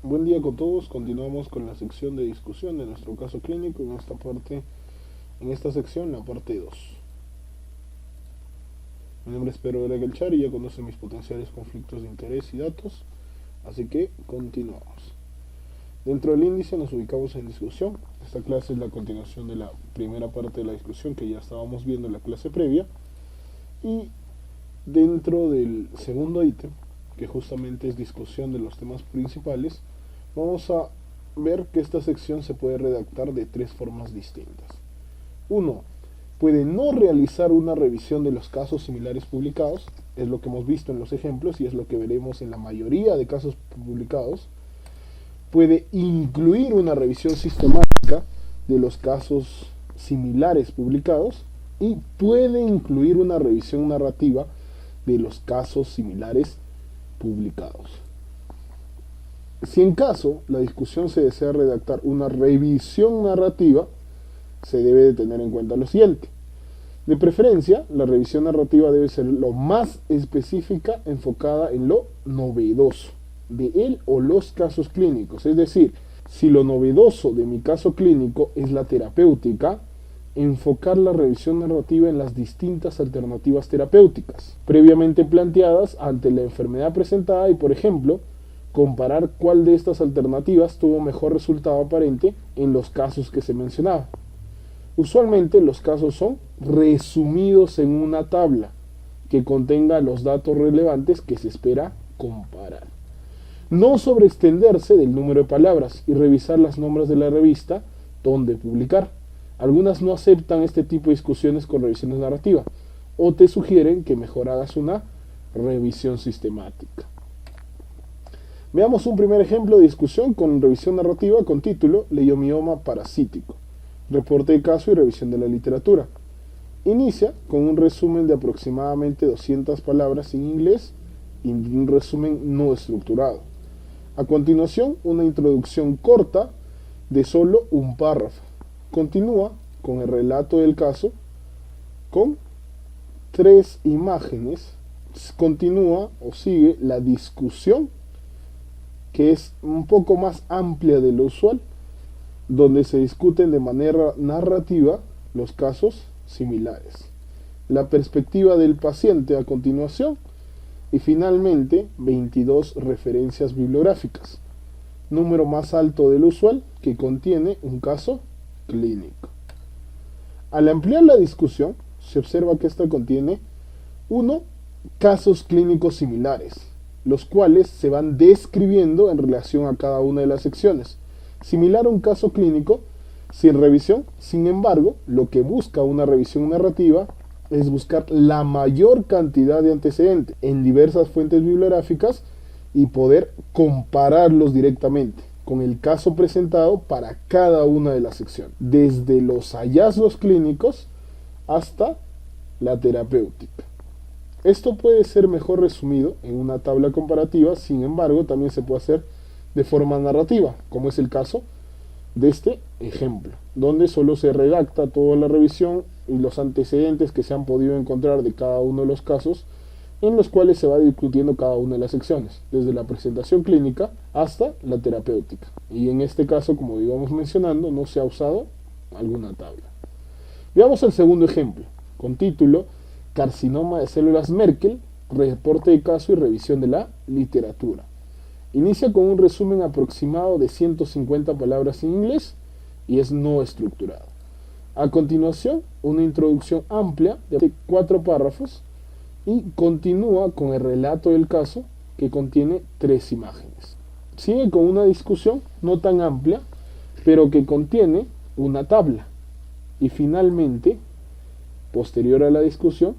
Buen día con todos. Continuamos con la sección de discusión de nuestro caso clínico en esta sección, la parte 2. Mi nombre es Pedro Greg Elchar y ya conoce mis potenciales conflictos de interés y datos, así que continuamos. Dentro del índice nos ubicamos en discusión. Esta clase es la continuación de la primera parte de la discusión que ya estábamos viendo en la clase previa. Y dentro del segundo ítem, que justamente es discusión de los temas principales, vamos a ver que esta sección se puede redactar de tres formas distintas. 1. Puede no realizar una revisión de los casos similares publicados, es lo que hemos visto en los ejemplos y es lo que veremos en la mayoría de casos publicados. Puede incluir una revisión sistemática de los casos similares publicados y puede incluir una revisión narrativa de los casos similares publicados. Si en caso la discusión se desea redactar una revisión narrativa, se debe de tener en cuenta lo siguiente. De preferencia, la revisión narrativa debe ser lo más específica, enfocada en lo novedoso de él o los casos clínicos. Es decir, si lo novedoso de mi caso clínico es la terapéutica, enfocar la revisión narrativa en las distintas alternativas terapéuticas previamente planteadas ante la enfermedad presentada y, por ejemplo, comparar cuál de estas alternativas tuvo mejor resultado aparente en los casos que se mencionaba. Usualmente los casos son resumidos en una tabla que contenga los datos relevantes que se espera comparar. No sobreextenderse del número de palabras y revisar las nombres de la revista donde publicar. Algunas no aceptan este tipo de discusiones con revisiones narrativas o te sugieren que mejor hagas una revisión sistemática. Veamos un primer ejemplo de discusión con revisión narrativa con título Leiomioma parasítico, reporte de caso y revisión de la literatura. Inicia con un resumen de aproximadamente 200 palabras en inglés y un resumen no estructurado. A continuación, una introducción corta de solo un párrafo. Continúa con el relato del caso con 3 imágenes. Continúa o sigue la discusión, que es un poco más amplia de lo usual, donde se discuten de manera narrativa los casos similares. La perspectiva del paciente a continuación y finalmente 22 referencias bibliográficas, número más alto del usual que contiene un caso clínico. Al ampliar la discusión, se observa que esta contiene 1. Casos clínicos similares, los cuales se van describiendo en relación a cada una de las secciones. Similar a un caso clínico sin revisión, sin embargo, lo que busca una revisión narrativa es buscar la mayor cantidad de antecedentes en diversas fuentes bibliográficas y poder compararlos directamente con el caso presentado para cada una de las secciones, desde los hallazgos clínicos hasta la terapéutica. Esto puede ser mejor resumido en una tabla comparativa, sin embargo, también se puede hacer de forma narrativa, como es el caso de este ejemplo, donde solo se redacta toda la revisión y los antecedentes que se han podido encontrar de cada uno de los casos, en los cuales se va discutiendo cada una de las secciones, desde la presentación clínica hasta la terapéutica. Y en este caso, como íbamos mencionando, no se ha usado alguna tabla. Veamos el segundo ejemplo, con título Carcinoma de células Merkel, reporte de caso y revisión de la literatura. Inicia con un resumen aproximado de 150 palabras en inglés y es no estructurado. A continuación, una introducción amplia de 4 párrafos y continúa con el relato del caso que contiene 3 imágenes. Sigue con una discusión no tan amplia, pero que contiene una tabla. Y finalmente, posterior a la discusión,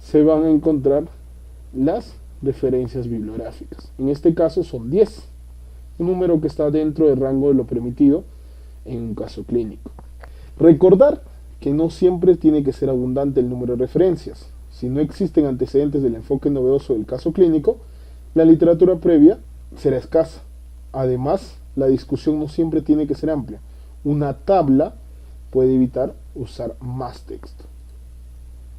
se van a encontrar las referencias bibliográficas. En este caso son 10, un número que está dentro del rango de lo permitido en un caso clínico. Recordar que no siempre tiene que ser abundante el número de referencias. Si no existen antecedentes del enfoque novedoso del caso clínico, la literatura previa será escasa. Además, la discusión no siempre tiene que ser amplia. Una tabla puede evitar usar más texto.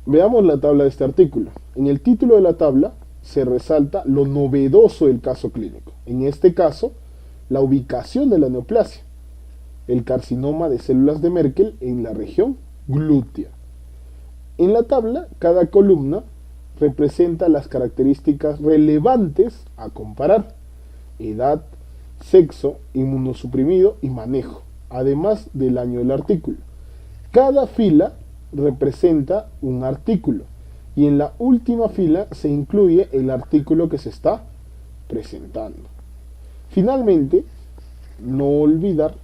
Veamos la tabla de este artículo. En el título de la tabla se resalta lo novedoso del caso clínico. En este caso, la ubicación de la neoplasia, el carcinoma de células de Merkel en la región glútea. En la tabla, cada columna representa las características relevantes a comparar: edad, sexo, inmunosuprimido y manejo, además del año del artículo. Cada fila representa un artículo y en la última fila se incluye el artículo que se está presentando. Finalmente, no olvidar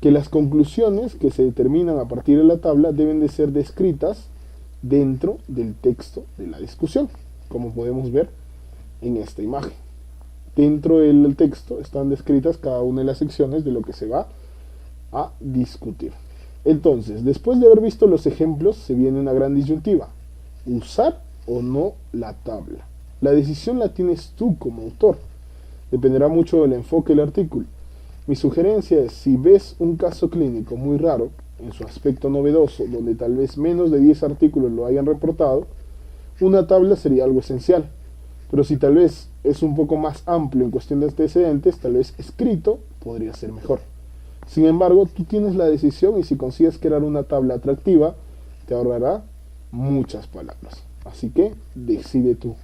que las conclusiones que se determinan a partir de la tabla deben de ser descritas dentro del texto de la discusión, como podemos ver en esta imagen. Dentro del texto están descritas cada una de las secciones de lo que se va a discutir. Entonces, después de haber visto los ejemplos, se viene una gran disyuntiva: usar o no la tabla. La decisión la tienes tú como autor. Dependerá mucho del enfoque del artículo. Mi sugerencia es, si ves un caso clínico muy raro, en su aspecto novedoso, donde tal vez menos de 10 artículos lo hayan reportado, una tabla sería algo esencial. Pero si tal vez es un poco más amplio en cuestión de antecedentes, tal vez escrito podría ser mejor. Sin embargo, tú tienes la decisión, y si consigues crear una tabla atractiva, te ahorrará muchas palabras. Así que decide tú.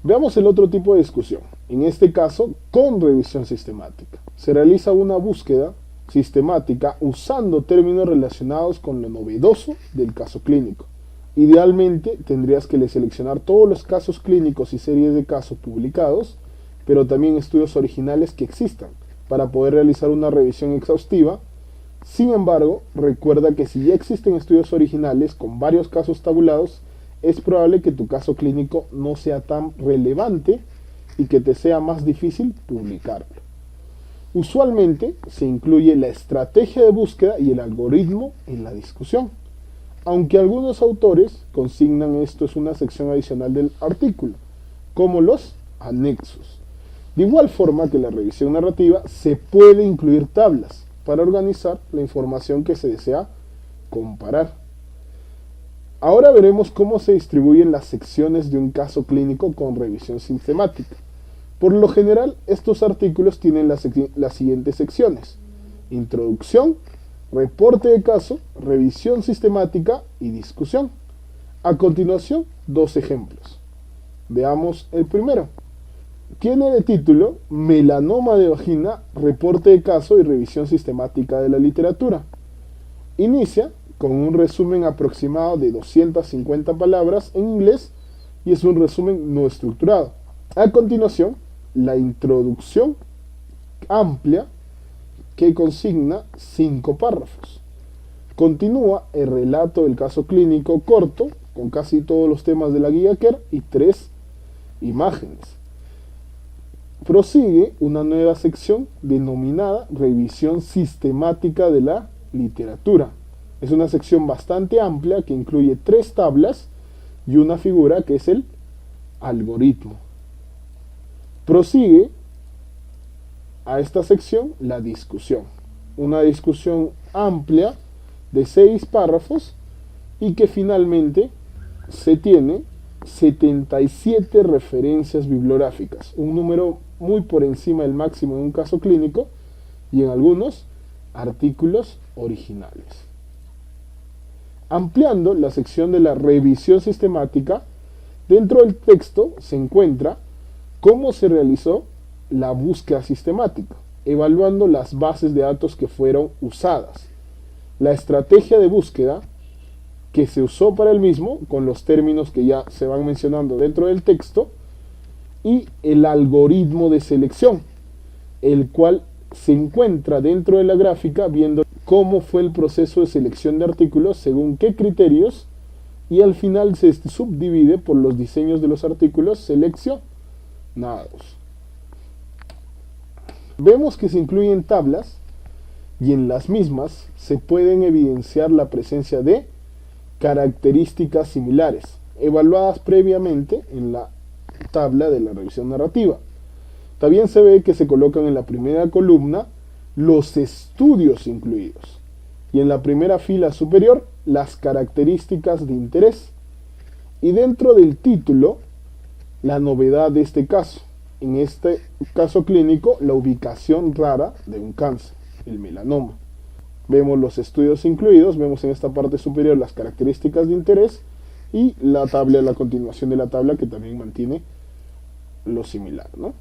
Veamos el otro tipo de discusión, en este caso con revisión sistemática. Se realiza una búsqueda sistemática usando términos relacionados con lo novedoso del caso clínico. Idealmente tendrías que seleccionar todos los casos clínicos y series de casos publicados, pero también estudios originales que existan, para poder realizar una revisión exhaustiva. Sin embargo, recuerda que si ya existen estudios originales con varios casos tabulados, es probable que tu caso clínico no sea tan relevante y que te sea más difícil publicarlo. Usualmente se incluye la estrategia de búsqueda y el algoritmo en la discusión, aunque algunos autores consignan esto es una sección adicional del artículo, como los anexos. De igual forma que la revisión narrativa, se puede incluir tablas para organizar la información que se desea comparar. Ahora veremos cómo se distribuyen las secciones de un caso clínico con revisión sistemática. Por lo general, estos artículos tienen las siguientes secciones: introducción, reporte de caso, revisión sistemática y discusión. A continuación, dos ejemplos. Veamos el primero. Tiene de título Melanoma de vagina, reporte de caso y revisión sistemática de la literatura. Inicia con un resumen aproximado de 250 palabras en inglés y es un resumen no estructurado. A continuación, la introducción amplia que consigna 5 párrafos. Continúa el relato del caso clínico corto con casi todos los temas de la guía Kerr y 3 imágenes. Prosigue una nueva sección denominada Revisión sistemática de la literatura. Es una sección bastante amplia que incluye 3 tablas y una figura que es el algoritmo. Prosigue a esta sección la discusión. Una discusión amplia de 6 párrafos y que finalmente se tiene 77 referencias bibliográficas, un número muy por encima del máximo en un caso clínico, y en algunos artículos originales. Ampliando la sección de la revisión sistemática, dentro del texto se encuentra cómo se realizó la búsqueda sistemática, evaluando las bases de datos que fueron usadas, la estrategia de búsqueda que se usó para el mismo, con los términos que ya se van mencionando dentro del texto, y el algoritmo de selección, el cual se encuentra dentro de la gráfica, viendo cómo fue el proceso de selección de artículos, según qué criterios, y al final se subdivide por los diseños de los artículos seleccionados. Vemos que se incluyen tablas y en las mismas se pueden evidenciar la presencia de características similares, evaluadas previamente en la tabla de la revisión narrativa. También se ve que se colocan en la primera columna los estudios incluidos y en la primera fila superior las características de interés. Y dentro del título la novedad de este caso. En este caso clínico, la ubicación rara de un cáncer, el melanoma. Vemos los estudios incluidos, vemos en esta parte superior las características de interés y la tabla, la continuación de la tabla, que también mantiene lo similar, ¿no?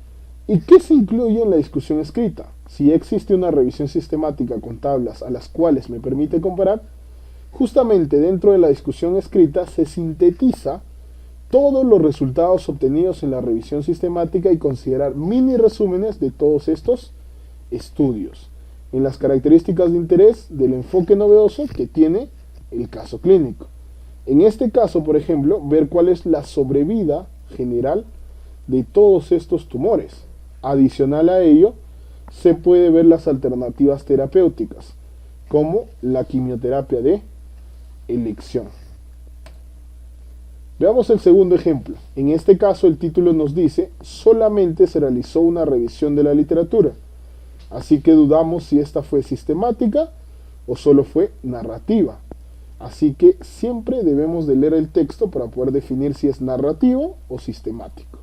¿Y qué se incluye en la discusión escrita? Si existe una revisión sistemática con tablas a las cuales me permite comparar, justamente dentro de la discusión escrita se sintetiza todos los resultados obtenidos en la revisión sistemática y considerar mini resúmenes de todos estos estudios en las características de interés del enfoque novedoso que tiene el caso clínico. En este caso, por ejemplo, ver cuál es la sobrevida general de todos estos tumores. Adicional a ello, se puede ver las alternativas terapéuticas, como la quimioterapia de elección. Veamos el segundo ejemplo. En este caso el título nos dice: solamente se realizó una revisión de la literatura. Así que dudamos si esta fue sistemática o solo fue narrativa. Así que siempre debemos de leer el texto para poder definir si es narrativo o sistemático.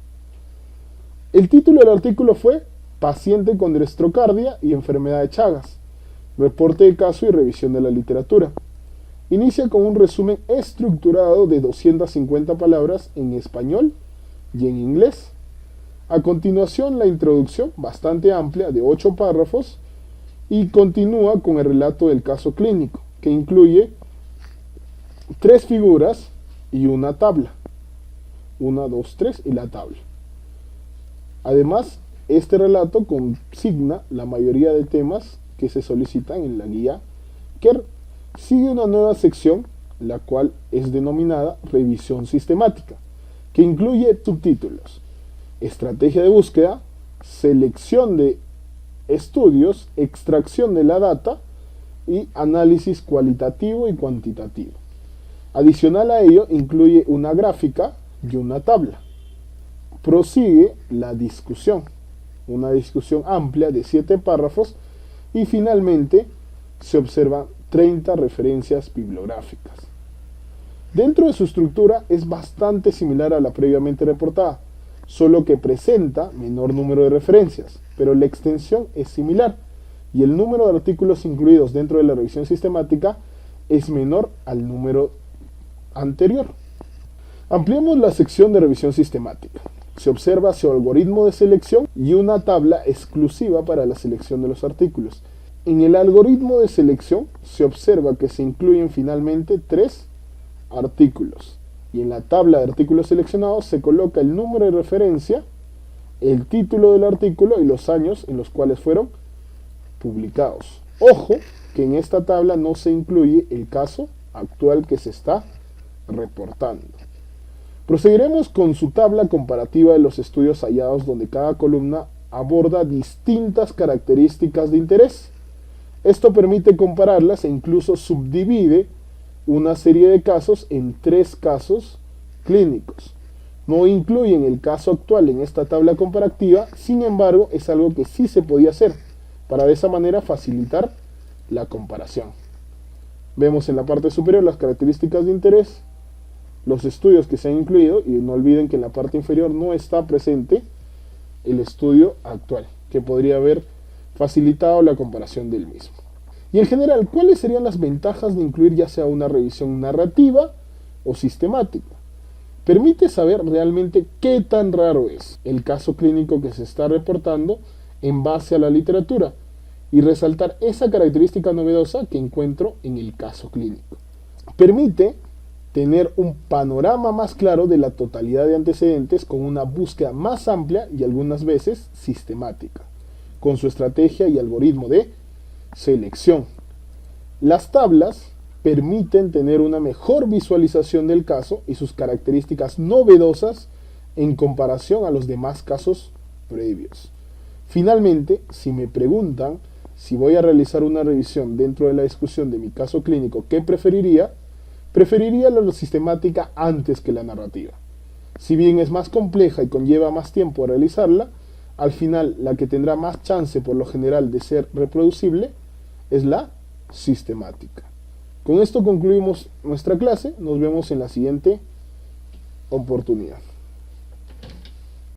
El título del artículo fue: paciente con dextrocardia y enfermedad de Chagas. Reporte de caso y revisión de la literatura. Inicia con un resumen estructurado de 250 palabras en español y en inglés. A continuación, la introducción, bastante amplia, de 8 párrafos, y continúa con el relato del caso clínico, que incluye 3 figuras y una tabla. 1, 2, 3 y la tabla. Además, este relato consigna la mayoría de temas que se solicitan en la guía KER. Sigue una nueva sección, la cual es denominada revisión sistemática, que incluye subtítulos: estrategia de búsqueda, selección de estudios, extracción de la data y análisis cualitativo y cuantitativo. Adicional a ello, incluye una gráfica y una tabla. Prosigue la discusión, una discusión amplia de 7 párrafos, y finalmente se observan 30 referencias bibliográficas. Dentro de su estructura es bastante similar a la previamente reportada, solo que presenta menor número de referencias, pero la extensión es similar y el número de artículos incluidos dentro de la revisión sistemática es menor al número anterior. Ampliemos la sección de revisión sistemática. Se observa su algoritmo de selección y una tabla exclusiva para la selección de los artículos. En el algoritmo de selección se observa que se incluyen finalmente 3 artículos, y en la tabla de artículos seleccionados se coloca el número de referencia, el título del artículo y los años en los cuales fueron publicados. Ojo que en esta tabla no se incluye el caso actual que se está reportando. Proseguiremos con su tabla comparativa de los estudios hallados, donde cada columna aborda distintas características de interés. Esto permite compararlas e incluso subdivide una serie de casos en 3 casos clínicos. No incluyen el caso actual en esta tabla comparativa, sin embargo es algo que sí se podía hacer, para de esa manera facilitar la comparación. Vemos en la parte superior las características de interés, los estudios que se han incluido, y no olviden que en la parte inferior no está presente el estudio actual, que podría haber facilitado la comparación del mismo. Y en general, ¿cuáles serían las ventajas de incluir ya sea una revisión narrativa o sistemática? Permite saber realmente qué tan raro es el caso clínico que se está reportando en base a la literatura y resaltar esa característica novedosa que encuentro en el caso clínico. Permite tener un panorama más claro de la totalidad de antecedentes con una búsqueda más amplia y algunas veces sistemática, con su estrategia y algoritmo de selección. Las tablas permiten tener una mejor visualización del caso y sus características novedosas en comparación a los demás casos previos. Finalmente, si me preguntan si voy a realizar una revisión dentro de la discusión de mi caso clínico, ¿qué preferiría? Preferiría la sistemática antes que la narrativa. Si bien es más compleja y conlleva más tiempo a realizarla, al final la que tendrá más chance por lo general de ser reproducible es la sistemática. Con esto concluimos nuestra clase. Nos vemos en la siguiente oportunidad.